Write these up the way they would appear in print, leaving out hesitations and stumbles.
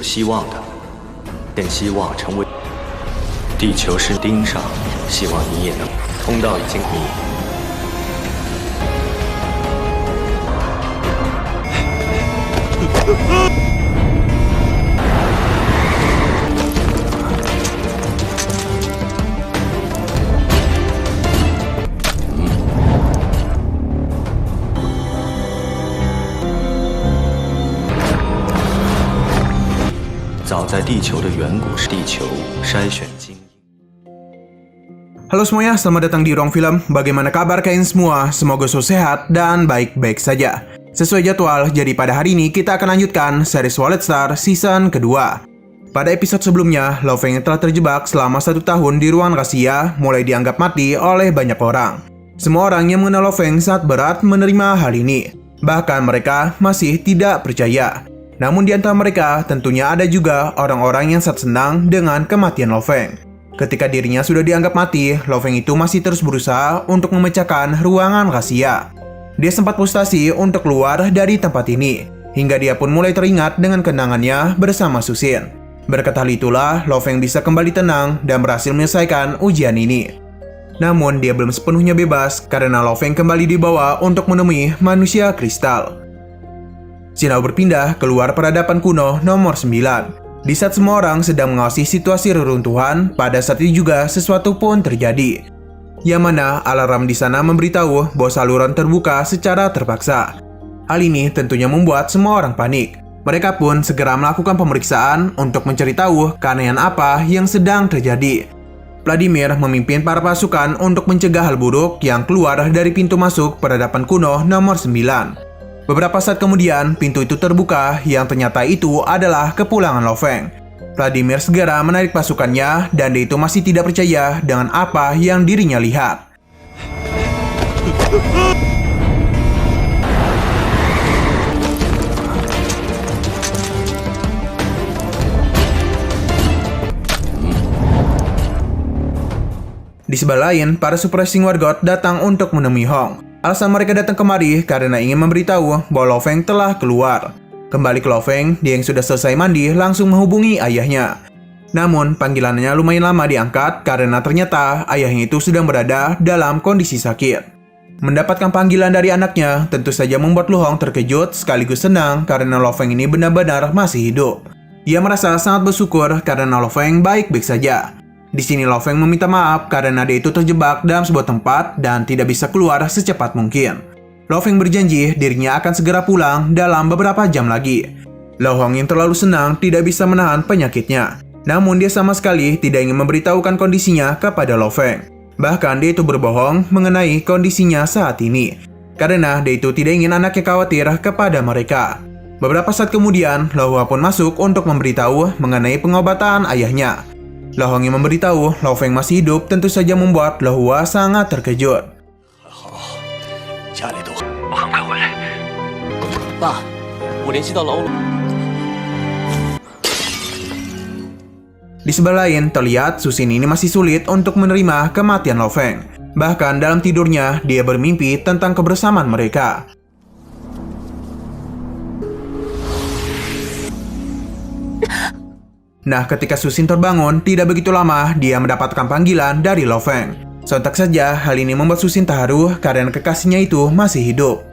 有希望的，更希望成为地球是钉上，希望你也能。通道已经密。早在地球的远古时，地球筛选精英。Halo semuanya, selamat datang di Ruang Film. Bagaimana kabar kalian semua? Semoga selalu sehat dan baik-baik saja. Sesuai jadwal, jadi pada hari ini kita akan lanjutkan series Wallet Star season kedua. Pada episode sebelumnya, Lo Feng telah terjebak selama 1 tahun di ruang rahasia, mulai dianggap mati oleh banyak orang. Semua orang yang mengenal Lo Feng sangat berat menerima hal ini. Bahkan mereka masih tidak percaya. Namun di antara mereka tentunya ada juga orang-orang yang sangat senang dengan kematian Lo Feng. Ketika dirinya sudah dianggap mati, Lo Feng itu masih terus berusaha untuk memecahkan ruangan rahasia. Dia sempat frustasi untuk keluar dari tempat ini, hingga dia pun mulai teringat dengan kenangannya bersama Susin. Berkat hal itulah, Lo Feng bisa kembali tenang dan berhasil menyelesaikan ujian ini. Namun, dia belum sepenuhnya bebas karena Lo Feng kembali dibawa untuk menemui manusia kristal. Sinao berpindah keluar peradaban kuno nomor 9. Di saat semua orang sedang mengawasi situasi reruntuhan, pada saat itu juga sesuatu pun terjadi. Yang mana alarm di sana memberitahu bahwa saluran terbuka secara terpaksa. Hal ini tentunya membuat semua orang panik. Mereka pun segera melakukan pemeriksaan untuk mencari tahu keanehan apa yang sedang terjadi. Vladimir memimpin para pasukan untuk mencegah hal buruk yang keluar dari pintu masuk peradaban kuno nomor 9. Beberapa saat kemudian, pintu itu terbuka yang ternyata itu adalah kepulangan Lo Feng. Vladimir segera menarik pasukannya dan dia itu masih tidak percaya dengan apa yang dirinya lihat. Di sebelah lain, para Super Racing Wargot datang untuk menemui Hong. Alasan mereka datang kemari karena ingin memberitahu bahwa Lo Feng telah keluar. Kembali ke Lo Feng, dia yang sudah selesai mandi langsung menghubungi ayahnya. Namun, panggilannya lumayan lama diangkat karena ternyata ayahnya itu sedang berada dalam kondisi sakit. Mendapatkan panggilan dari anaknya tentu saja membuat Lu Hong terkejut sekaligus senang karena Lo Feng ini benar-benar masih hidup. Ia merasa sangat bersyukur karena Lo Feng baik-baik saja. Di sini Lo Feng meminta maaf karena dia itu terjebak dalam sebuah tempat dan tidak bisa keluar secepat mungkin. Lo Feng berjanji dirinya akan segera pulang dalam beberapa jam lagi. Lo Hong yang terlalu senang tidak bisa menahan penyakitnya. Namun dia sama sekali tidak ingin memberitahukan kondisinya kepada Lo Feng. Bahkan dia itu berbohong mengenai kondisinya saat ini. Karena dia itu tidak ingin anaknya khawatir kepada mereka. Beberapa saat kemudian, Lo Hua pun masuk untuk memberitahu mengenai pengobatan ayahnya. Lo Hong yang memberitahu Lo Feng masih hidup tentu saja membuat Lo Hua sangat terkejut. Di sebelah lain, terlihat Susin ini masih sulit untuk menerima kematian Lo Feng. Bahkan dalam tidurnya, dia bermimpi tentang kebersamaan mereka. Nah, ketika Susin terbangun, tidak begitu lama dia mendapatkan panggilan dari Lo Feng. Sontak saja, hal ini membuat Susin terharu karena kekasihnya itu masih hidup.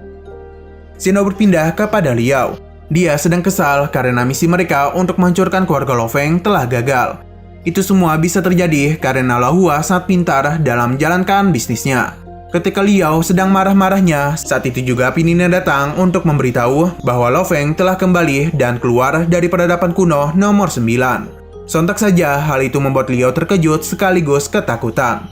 Sinao berpindah kepada Liao. Dia sedang kesal karena misi mereka untuk menghancurkan keluarga Lo Feng telah gagal. Itu semua bisa terjadi karena Lo Hua sangat pintar dalam menjalankan bisnisnya. Ketika Liao sedang marah-marahnya, saat itu juga Pinina datang untuk memberitahu bahwa Lo Feng telah kembali dan keluar dari peradaban kuno nomor 9. Sontak saja, hal itu membuat Liao terkejut sekaligus ketakutan.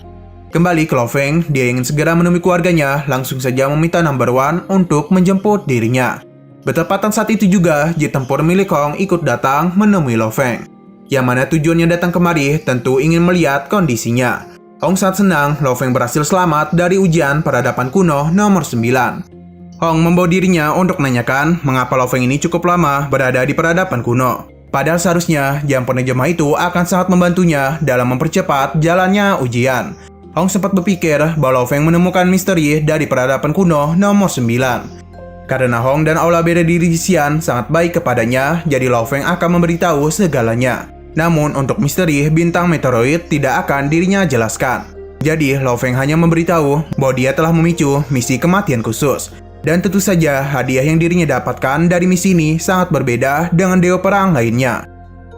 Kembali ke Lo Feng, dia ingin segera menemui keluarganya, langsung saja meminta number 1 untuk menjemput dirinya. Bertepatan saat itu juga, jet tempur milik Hong ikut datang menemui Lo Feng. Yang mana tujuannya datang kemari tentu ingin melihat kondisinya. Hong sangat senang Lo Feng berhasil selamat dari ujian peradaban kuno nomor 9. Hong membawa dirinya untuk menanyakan mengapa Lo Feng ini cukup lama berada di peradaban kuno. Padahal seharusnya jam penerjemah itu akan sangat membantunya dalam mempercepat jalannya ujian. Hong sempat berpikir bahwa Lo Feng menemukan misteri dari peradaban kuno nomor 9. Karena Hong dan aula beda diri Xian sangat baik kepadanya, jadi Lo Feng akan memberitahu segalanya. Namun untuk misteri bintang meteoroid tidak akan dirinya jelaskan. Jadi Lo Feng hanya memberitahu bahwa dia telah memicu misi kematian khusus. Dan tentu saja hadiah yang dirinya dapatkan dari misi ini sangat berbeda dengan dewa perang lainnya.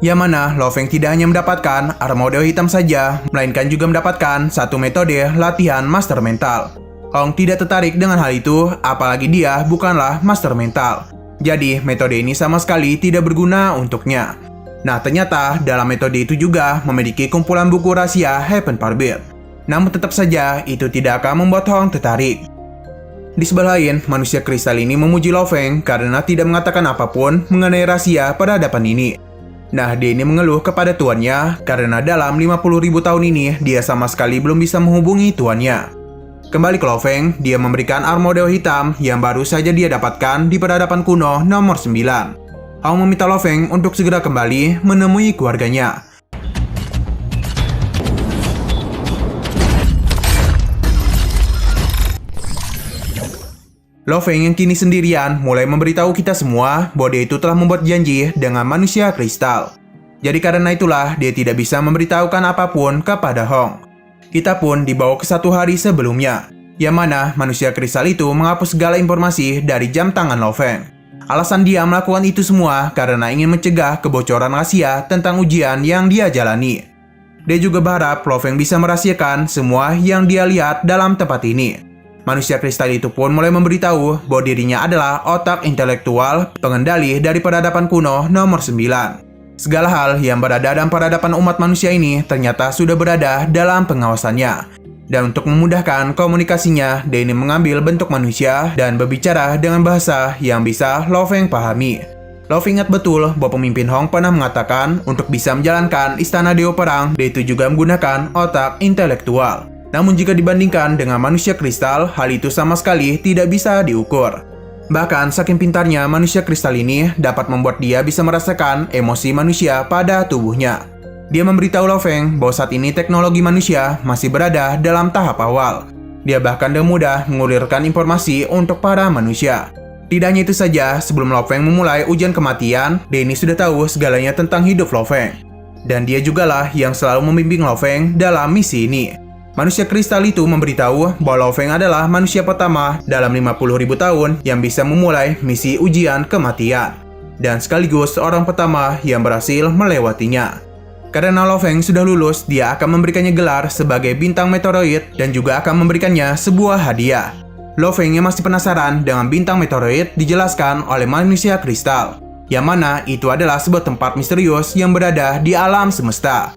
Yang mana Lo Feng tidak hanya mendapatkan armor dewa hitam saja, melainkan juga mendapatkan satu metode latihan master mental. Hong tidak tertarik dengan hal itu, apalagi dia bukanlah master mental. Jadi metode ini sama sekali tidak berguna untuknya. Nah ternyata dalam metode itu juga memiliki kumpulan buku rahasia Heaven Forbid. Namun tetap saja itu tidak akan membuat Hong tertarik. Di sebelah lain, manusia kristal ini memuji Lo Feng karena tidak mengatakan apapun mengenai rahasia peradaban ini. Nah, dia ini mengeluh kepada tuannya karena dalam 50.000 tahun ini dia sama sekali belum bisa menghubungi tuannya. Kembali ke Lo Feng, dia memberikan armor dewa hitam yang baru saja dia dapatkan di peradaban kuno nomor 9. Hong meminta Lo Feng untuk segera kembali menemui keluarganya. Lo Feng yang kini sendirian mulai memberitahu kita semua bahwa dia itu telah membuat janji dengan manusia kristal. Jadi karena itulah dia tidak bisa memberitahukan apapun kepada Hong. Kita pun dibawa ke satu hari sebelumnya, yang mana manusia kristal itu menghapus segala informasi dari jam tangan Lo Feng. Alasan dia melakukan itu semua karena ingin mencegah kebocoran rahasia tentang ujian yang dia jalani. Dia juga berharap Lo Feng bisa merahasiakan semua yang dia lihat dalam tempat ini. Manusia kristal itu pun mulai memberitahu bahwa dirinya adalah otak intelektual pengendali dari peradaban kuno nomor 9. Segala hal yang berada dalam peradaban umat manusia ini ternyata sudah berada dalam pengawasannya. Dan untuk memudahkan komunikasinya, dia ini mengambil bentuk manusia dan berbicara dengan bahasa yang bisa Lo Feng pahami. Lo Feng ingat betul bahwa pemimpin Hong pernah mengatakan untuk bisa menjalankan istana Dewa Perang, dia itu juga menggunakan otak intelektual. Namun jika dibandingkan dengan manusia kristal, hal itu sama sekali tidak bisa diukur. Bahkan saking pintarnya manusia kristal ini dapat membuat dia bisa merasakan emosi manusia pada tubuhnya. Dia memberitahu Lo Feng bahwa saat ini teknologi manusia masih berada dalam tahap awal. Dia bahkan dengan mudah mengulirkan informasi untuk para manusia. Tidak hanya itu saja, sebelum Lo Feng memulai ujian kematian, dia ini sudah tahu segalanya tentang hidup Lo Feng. Dan dia jugalah yang selalu membimbing Lo Feng dalam misi ini. Manusia kristal itu memberitahu bahwa Lo Feng adalah manusia pertama dalam 50.000 tahun yang bisa memulai misi ujian kematian. Dan sekaligus orang pertama yang berhasil melewatinya. Karena Lo Feng sudah lulus, dia akan memberikannya gelar sebagai bintang meteoroid dan juga akan memberikannya sebuah hadiah. Lo Feng yang masih penasaran dengan bintang meteoroid dijelaskan oleh manusia kristal. Yang mana itu adalah sebuah tempat misterius yang berada di alam semesta.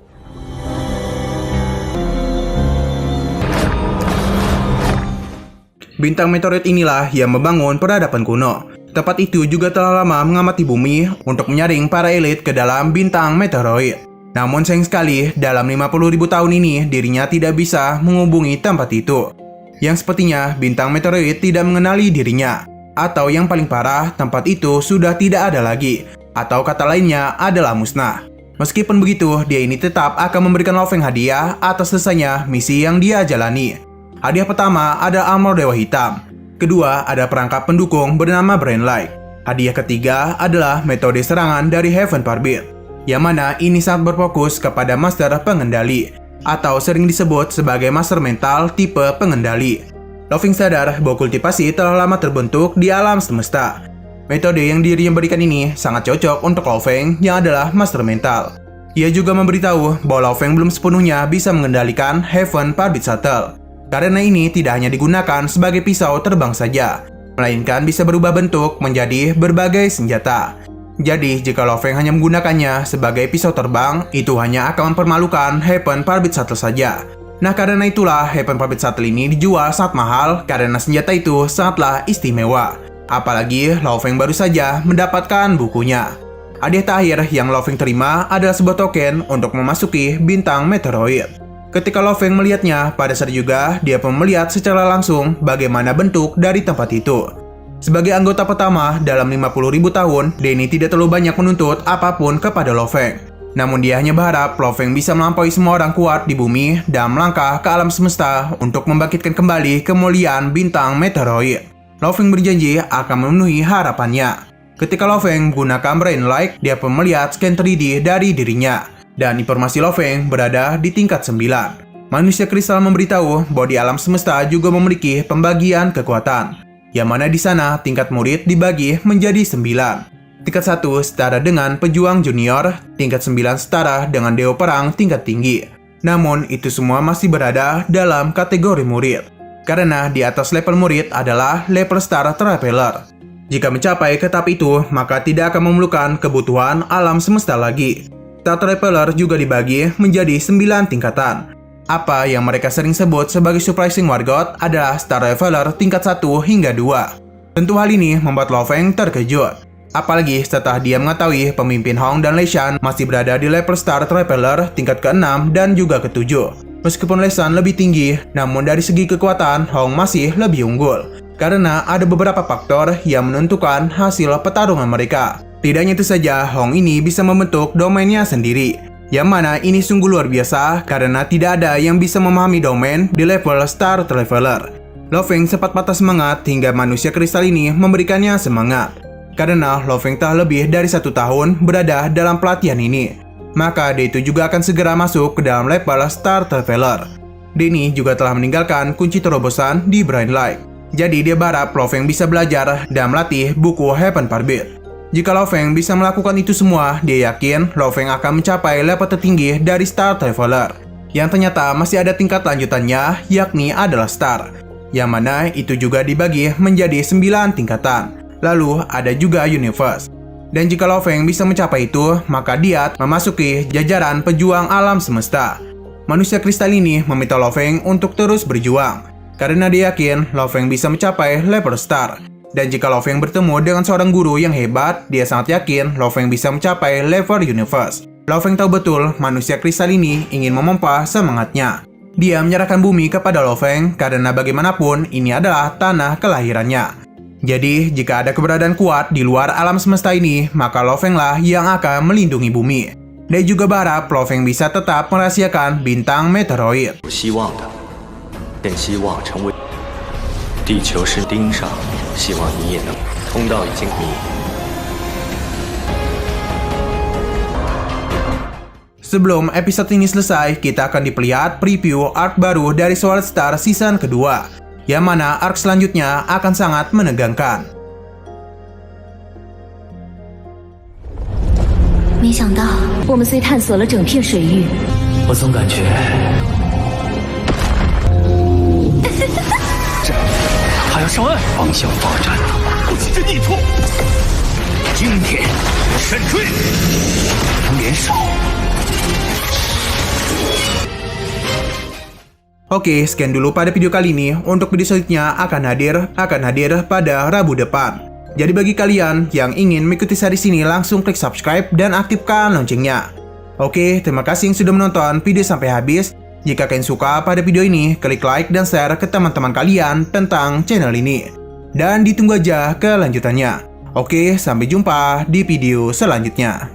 Bintang meteoroid inilah yang membangun peradaban kuno. Tempat itu juga telah lama mengamati bumi untuk menyaring para elit ke dalam bintang meteoroid. Namun sayang sekali, dalam 50.000 tahun ini dirinya tidak bisa menghubungi tempat itu. Yang sepertinya bintang meteoroid tidak mengenali dirinya. Atau yang paling parah, tempat itu sudah tidak ada lagi. Atau kata lainnya adalah musnah. Meskipun begitu, dia ini tetap akan memberikan Lo Feng hadiah atas selesainya misi yang dia jalani. Hadiah pertama ada armor dewa hitam. Kedua ada perangkap pendukung bernama Brain Light. Hadiah ketiga adalah metode serangan dari Heaven Forbid, yang mana ini sangat berfokus kepada master pengendali, atau sering disebut sebagai master mental tipe pengendali. Lo Feng sadar bahwa kultivasi telah lama terbentuk di alam semesta. Metode yang dirinya berikan ini sangat cocok untuk Lo Feng yang adalah master mental. Ia juga memberitahu bahwa Lo Feng belum sepenuhnya bisa mengendalikan Heaven Forbid Shuttle. Karena ini tidak hanya digunakan sebagai pisau terbang saja, melainkan bisa berubah bentuk menjadi berbagai senjata. Jadi, jika Lo Feng hanya menggunakannya sebagai pisau terbang, itu hanya akan mempermalukan Heaven Forbid Shuttle saja. Nah, karena itulah Heaven Forbid Shuttle ini dijual sangat mahal karena senjata itu sangatlah istimewa. Apalagi Lo Feng baru saja mendapatkan bukunya. Hadiah terakhir yang Lo Feng terima adalah sebuah token untuk memasuki bintang meteoroid. Ketika Lo Feng melihatnya, pada saat juga dia pun melihat secara langsung bagaimana bentuk dari tempat itu. Sebagai anggota pertama dalam 50.000 tahun, dia ini tidak terlalu banyak menuntut apapun kepada Lo Feng. Namun dia hanya berharap Lo Feng bisa melampaui semua orang kuat di bumi dan melangkah ke alam semesta untuk membangkitkan kembali kemuliaan bintang meteoroid. Lo Feng berjanji akan memenuhi harapannya. Ketika Lo Feng menggunakan Brain Light, dia pun melihat scan 3D dari dirinya. Dan informasi Lo Feng berada di tingkat 9. Manusia kristal memberitahu bahwa di alam semesta juga memiliki pembagian kekuatan, yang mana di sana tingkat murid dibagi menjadi 9. Tingkat 1 setara dengan pejuang junior, tingkat 9 setara dengan dewa perang tingkat tinggi. Namun itu semua masih berada dalam kategori murid, karena di atas level murid adalah level Star Traveler. Jika mencapai ke tahap itu, maka tidak akan memerlukan kebutuhan alam semesta lagi. Star Traveler juga dibagi menjadi 9 tingkatan. Apa yang mereka sering sebut sebagai Surprising War God adalah Star Traveler tingkat 1 hingga 2. Tentu hal ini membuat Lo Feng terkejut. Apalagi setelah dia mengetahui pemimpin Hong dan Lei Shan masih berada di level Star Traveler tingkat ke-6 dan juga ke-7. Meskipun Lei Shan lebih tinggi, namun dari segi kekuatan Hong masih lebih unggul. Karena ada beberapa faktor yang menentukan hasil pertarungan mereka. Tidak hanya itu saja, Hong ini bisa membentuk domainnya sendiri. Yang mana ini sungguh luar biasa karena tidak ada yang bisa memahami domain di level Star Traveler. Lo Feng sempat patah semangat hingga manusia kristal ini memberikannya semangat. Karena Lo Feng telah lebih dari 1 tahun berada dalam pelatihan ini, maka dia itu juga akan segera masuk ke dalam level Star Traveler. Denny juga telah meninggalkan kunci terobosan di Brain Light. Jadi dia berharap Lo Feng bisa belajar dan melatih buku Heaven Forbid. Jika Lo Feng bisa melakukan itu semua, dia yakin Lo Feng akan mencapai level tertinggi dari Star Traveler. Yang ternyata masih ada tingkat lanjutannya, yakni adalah Star. Yang mana itu juga dibagi menjadi 9 tingkatan. Lalu ada juga Universe. Dan jika Lo Feng bisa mencapai itu, maka dia memasuki jajaran pejuang alam semesta. Manusia kristal ini meminta Lo Feng untuk terus berjuang, karena dia yakin Lo Feng bisa mencapai level Star. Dan jika Lo Feng bertemu dengan seorang guru yang hebat, dia sangat yakin Lo Feng bisa mencapai level Universe. Lo Feng tahu betul manusia kristal ini ingin memompa semangatnya. Dia menyerahkan bumi kepada Lo Feng karena bagaimanapun ini adalah tanah kelahirannya. Jadi, jika ada keberadaan kuat di luar alam semesta ini, maka Lo Feng lah yang akan melindungi bumi. Dia juga berharap Lo Feng bisa tetap merahasiakan bintang meteoroid. 有希望的，但希望成为地球是钉上，希望你也能。通道已经密。Sebelum episode ini selesai, kita akan diperlihat preview arc baru dari Sword Star season kedua, yang mana arc selanjutnya akan sangat menegangkan. 没想到，我们虽探索了整片水域，我总感觉这还要上岸，方向发展不急着逆突。今天闪追，连手。 Oke, sekian dulu pada video kali ini. Untuk video selanjutnya akan hadir pada Rabu depan. Jadi bagi kalian yang ingin mengikuti series ini, langsung klik subscribe dan aktifkan loncengnya. Oke, terima kasih yang sudah menonton video sampai habis. Jika kalian suka pada video ini, klik like dan share ke teman-teman kalian tentang channel ini. Dan ditunggu aja kelanjutannya. Oke, sampai jumpa di video selanjutnya.